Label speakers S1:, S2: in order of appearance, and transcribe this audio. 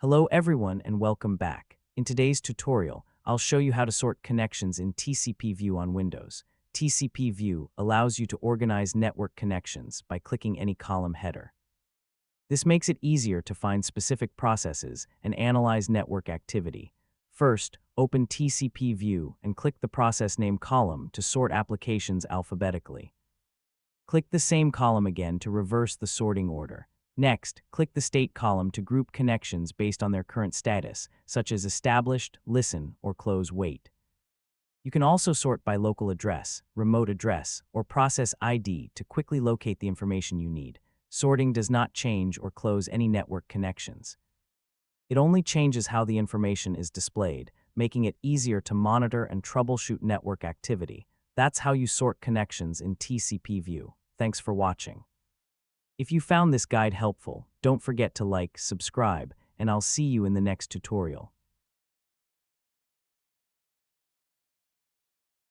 S1: Hello everyone and welcome back. In today's tutorial, I'll show you how to sort connections in TCPView on Windows. TCPView allows you to organize network connections by clicking any column header. This makes it easier to find specific processes and analyze network activity. First, open TCPView and click the process name column to sort applications alphabetically. Click the same column again to reverse the sorting order. Next, click the state column to group connections based on their current status, such as established, listen, or close wait. You can also sort by local address, remote address, or process ID to quickly locate the information you need. Sorting does not change or close any network connections. It only changes how the information is displayed, making it easier to monitor and troubleshoot network activity. That's how you sort connections in TCPView. Thanks for watching. If you found this guide helpful, don't forget to like, subscribe, and I'll see you in the next tutorial.